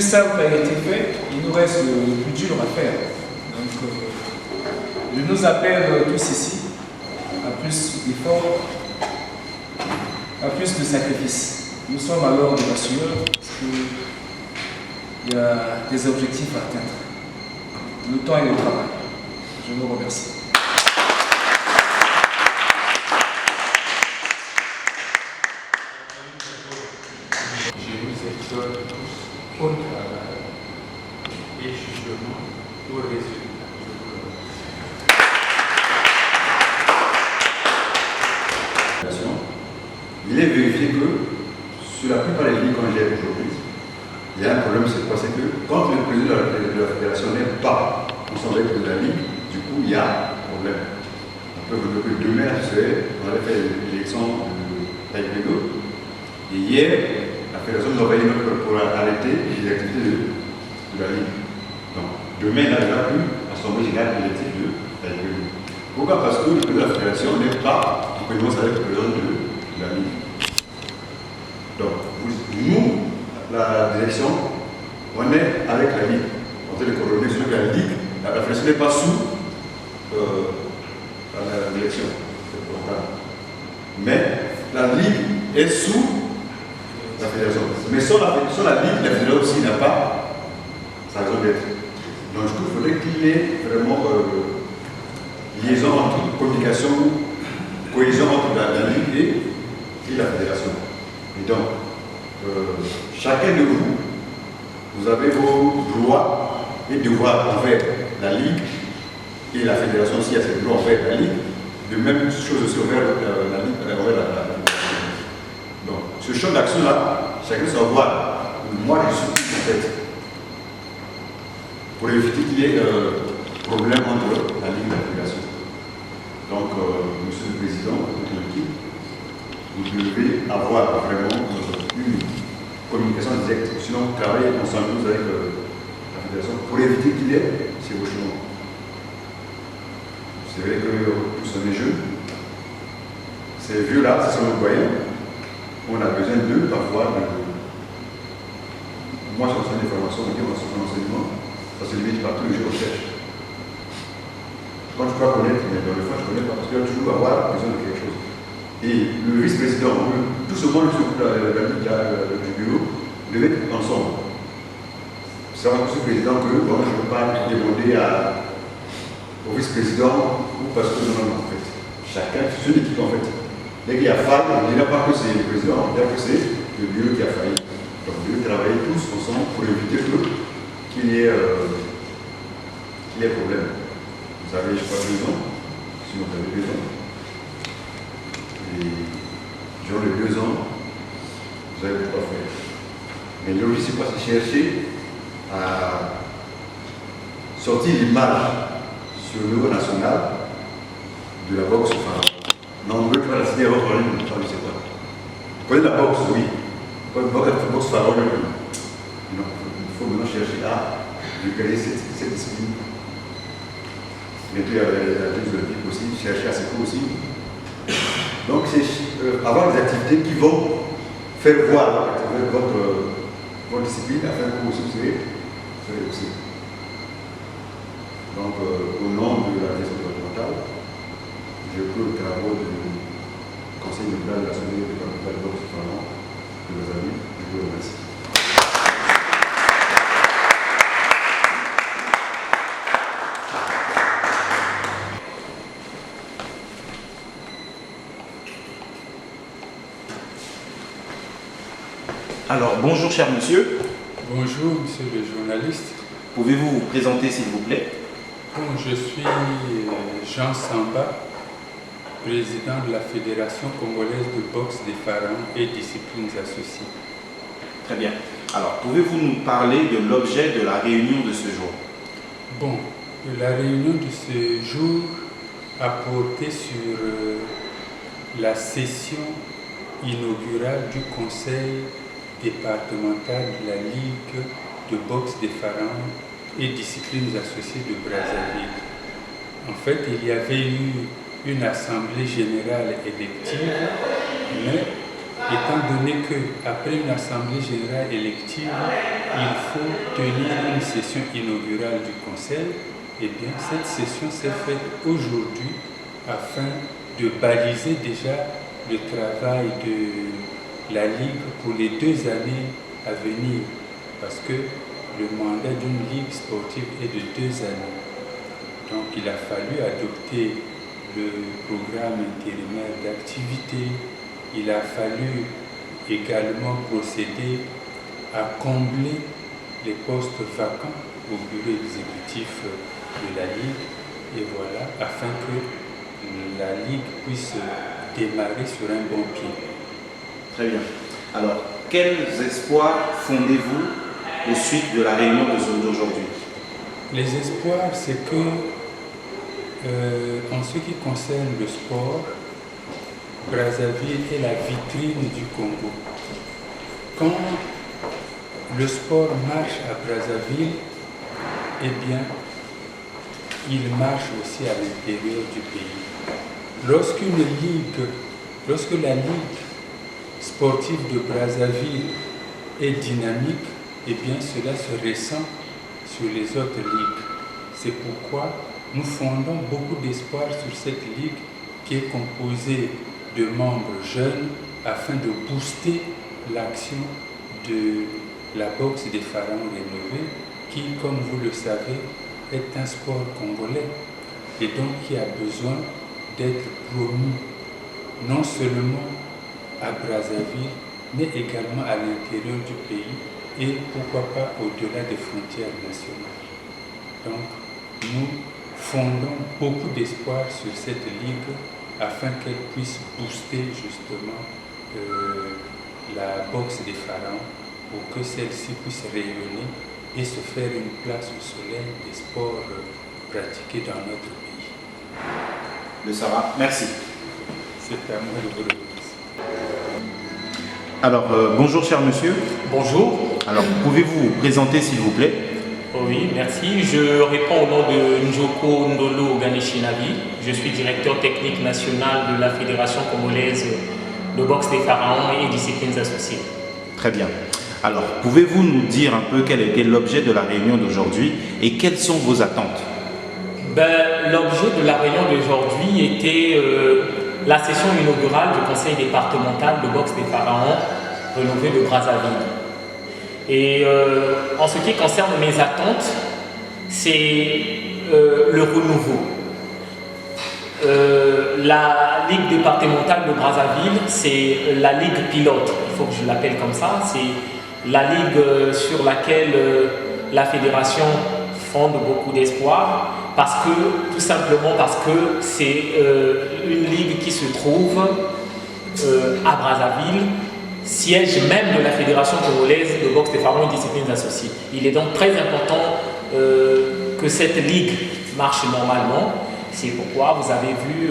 simple a été fait, il nous reste le plus dur à faire. Donc, je nous appelle tous ici à plus d'efforts, à plus de sacrifices. Nous sommes alors de la sueur parce qu'il y a des objectifs à atteindre. Le temps et le travail. Je vous remercie. Je vous exhorte tous au travail et jugement au résultat. Il est vérifié que sur la plupart des lignes qu'on gère aujourd'hui, il y a un problème, c'est quoi? C'est que quand le président de la fédération n'est pas ensemble avec la ligue, du coup il y a un problème. On peut vous dire que demain, on avait fait l'élection de Taïpédo, et hier, la fédération nous a envoyé une note pour arrêter les activités de la ligue. Donc demain, il n'y aura plus l'Assemblée générale élective de Taïpédo. Pourquoi? Parce que le président de la fédération n'est pas en présidence avec le président de la ligue. Donc, nous, la direction, on est avec la ligue. On fait le coordonner sur la ligue. La fédération n'est pas sous la direction. Mais la ligue est sous la fédération. Mais sans la ligue, la fédération aussi n'a pas sa raison d'être. Donc, je trouve qu'il faudrait qu'il y ait vraiment liaison entre communication, cohésion entre la ligue et la fédération. Et donc, chacun de vous, vous avez vos droits et devoirs envers la ligue et la fédération aussi a ses droits envers la ligue. De même chose aussi envers la ligue, envers la fédération. Donc, ce champ d'action-là, chacun doit voir. Moi, je suis en fait pour éviter qu'il y ait problème entre la ligue et la fédération. Donc, Monsieur le Président, votre équipe, vous devez avoir vraiment une communication directe, sinon travailler ensemble avec la fédération pour éviter qu'il y ait ces chevauchements. C'est vrai que tous on est jeunes, ces vieux-là, ce sont nos voyants, on a besoin d'eux parfois. Moi, je reçois des formations, on dit on reçoit un enseignement, ça se limite pas tous les jours, on cherche. Quand je peux connaître, mais dans le fond, je ne connais pas, parce qu'il y a toujours avoir besoin de quelque chose. Et le vice-président, tout ce monde, du bureau, devait être ensemble. C'est un vice-président que bon, je ne peux pas demander au vice-président ou parce que non, en fait. Chacun, c'est une équipe en fait. Dès qu'il y a faille, on ne dira pas que c'est le président, on dira que c'est le bureau qui a failli. Donc, nous devons travailler tous ensemble pour éviter qu'il y ait problème. Vous avez, je crois, 2 ans, si vous avez 2 ans. Et durant les 2 ans, vous avez beaucoup à faire. Mais l'objectif, c'est quoi? C'est chercher à sortir l'image sur le niveau national de la boxe. Enfin, non, on veut pas la signer à votre ligne, je ne sais pas. Vous connaissez la boxe, oui. Vous connaissez la boxe pharaon. Non, il faut maintenant chercher à vulgariser cette discipline. Bientôt, il y a la Jeux olympiques aussi, chercher à ce coup aussi. Donc, c'est avoir des activités qui vont faire voir votre discipline afin que vous aussi vous serez aussi. Donc, au nom de la gestion départementale, je peux le travaux du Conseil national de l'Assemblée départementale de boxe de vos amis. Je vous remercie. Alors, bonjour cher monsieur. Bonjour monsieur le journaliste. Pouvez-vous vous présenter s'il vous plaît? Bon, je suis Jean Samba, président de la Fédération congolaise de boxe des pharaons et disciplines associées. Très bien. Alors, pouvez-vous nous parler de l'objet de la réunion de ce jour? Bon, la réunion de ce jour a porté sur la session inaugurale du Conseil départemental de la Ligue de boxe des pharaons et disciplines associées de Brazzaville. En fait, il y avait eu une assemblée générale élective, mais étant donné qu'après une assemblée générale élective, il faut tenir une session inaugurale du Conseil. Eh bien, cette session s'est faite aujourd'hui afin de baliser déjà le travail de la Ligue pour les 2 années à venir, parce que le mandat d'une Ligue sportive est de 2 années. Donc, il a fallu adopter le programme intérimaire d'activité. Il a fallu également procéder à combler les postes vacants au bureau exécutif de la Ligue, et voilà, afin que la Ligue puisse démarrer sur un bon pied. Très bien. Alors, quels espoirs fondez-vous aux suites de la réunion d'aujourd'hui? Les espoirs, c'est que, en ce qui concerne le sport, Brazzaville est la vitrine du Congo. Quand le sport marche à Brazzaville, eh bien, il marche aussi à l'intérieur du pays. Lorsque la Ligue sportive de Brazzaville est dynamique, eh bien, cela se ressent sur les autres ligues. C'est pourquoi nous fondons beaucoup d'espoir sur cette ligue qui est composée de membres jeunes afin de booster l'action de la boxe des pharaons rénovée qui, comme vous le savez, est un sport congolais et donc qui a besoin d'être promu non seulement à Brazzaville mais également à l'intérieur du pays et pourquoi pas au-delà des frontières nationales. Donc nous fondons beaucoup d'espoir sur cette ligue afin qu'elle puisse booster justement la boxe des pharaons pour que celle-ci puisse rayonner et se faire une place au soleil des sports pratiqués dans notre pays. Le Sarah, merci. C'est à moi de vous remercier. Alors, bonjour cher monsieur. Bonjour. Alors, pouvez-vous vous présenter s'il vous plaît? Oui, merci. Je réponds au nom de Njoko Ndolo Ganeshinavi. Je suis directeur technique national de la Fédération congolaise de boxe des pharaons et disciplines associées. Très bien. Alors, pouvez-vous nous dire un peu quel était l'objet de la réunion d'aujourd'hui et quelles sont vos attentes? L'objet de la réunion d'aujourd'hui était la session inaugurale du conseil départemental de boxe des pharaons rénové de Brazzaville. Et en ce qui concerne mes attentes, c'est le renouveau. La Ligue départementale de Brazzaville, c'est la Ligue pilote, il faut que je l'appelle comme ça. C'est la Ligue sur laquelle la fédération fonde beaucoup d'espoir, tout simplement parce que c'est une ligue qui se trouve à Brazzaville, siège même de la Fédération congolaise de boxe des pharaons et disciplines associées. Il est donc très important que cette ligue marche normalement. C'est pourquoi vous avez vu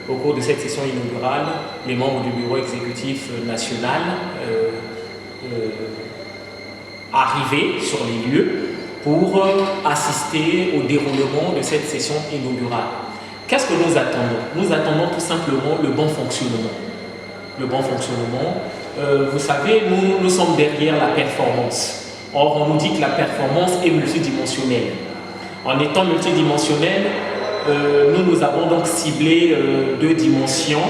au cours de cette session inaugurale les membres du bureau exécutif national arriver sur les lieux pour assister au déroulement de cette session inaugurale. Qu'est-ce que nous attendons? Nous attendons tout simplement le bon fonctionnement. Le bon fonctionnement. Vous savez, nous sommes derrière la performance. Or, on nous dit que la performance est multidimensionnelle. En étant multidimensionnelle, nous avons donc ciblé 2 dimensions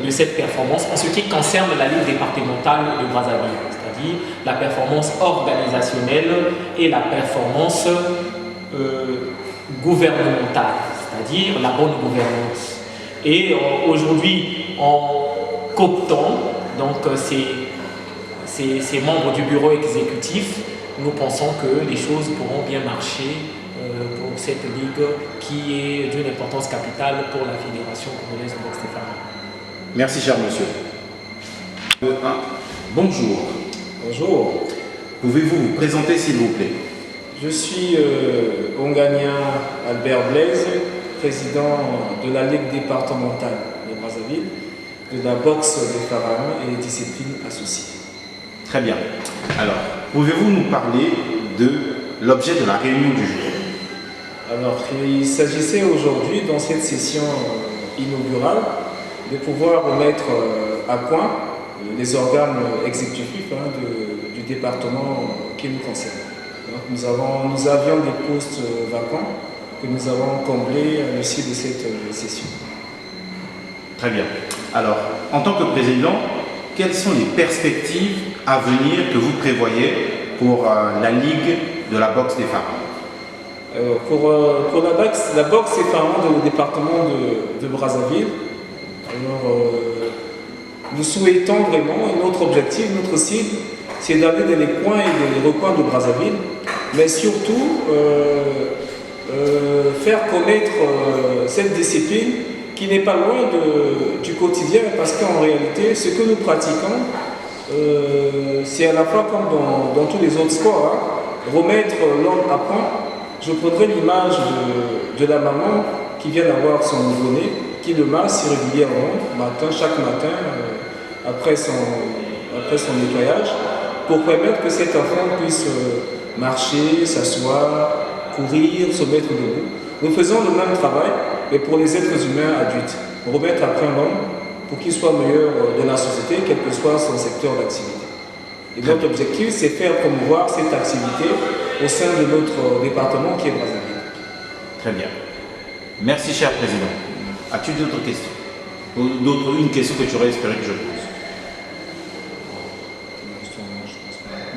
de cette performance en ce qui concerne la Ligue départementale de Brazzaville, c'est-à-dire la performance organisationnelle et la performance gouvernementale, c'est-à-dire la bonne gouvernance. Et aujourd'hui, en cooptant donc ces membres du bureau exécutif, nous pensons que les choses pourront bien marcher pour cette ligue qui est d'une importance capitale pour la Fédération congolaise de boxe des pharaons. Merci cher monsieur. Bonjour. Bonjour. Pouvez-vous vous présenter s'il vous plaît? Je suis Onganien Albert Blaise, président de la Ligue départementale de Brazzaville, de la boxe des pharaons et des disciplines associées. Très bien. Alors, pouvez-vous nous parler de l'objet de la réunion du jour? Alors, il s'agissait aujourd'hui, dans cette session inaugurale, de pouvoir remettre à point les organes exécutifs du département qui nous concerne. Donc nous avions des postes vacants que nous avons comblés à l'issue de cette session. Très bien. Alors, en tant que président, quelles sont les perspectives à venir que vous prévoyez pour la Ligue de la boxe des pharaons? Pour la boxe des pharaons dans le département de Brazzaville, alors, nous souhaitons vraiment, et notre objectif, notre cible, c'est d'aller dans les coins et les recoins de Brazzaville, mais surtout faire connaître cette discipline qui n'est pas loin du quotidien, parce qu'en réalité, ce que nous pratiquons, c'est à la fois comme dans tous les autres sports, hein, remettre l'homme à point. Je prendrai l'image de la maman qui vient d'avoir son nouveau-né, qui le masse régulièrement, chaque matin, après son nettoyage, pour permettre que cet enfant puisse marcher, s'asseoir, courir, se mettre debout. Nous faisons le même travail, mais pour les êtres humains adultes. Remettre après l'homme pour qu'il soit meilleur de la société, quel que soit son secteur d'activité. Et notre objectif, c'est faire promouvoir cette activité au sein de notre département qui est Brazzaville. Très bien. Merci, cher président. As-tu d'autres questions? Ou une question que tu aurais espéré que je pose?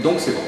Donc c'est bon.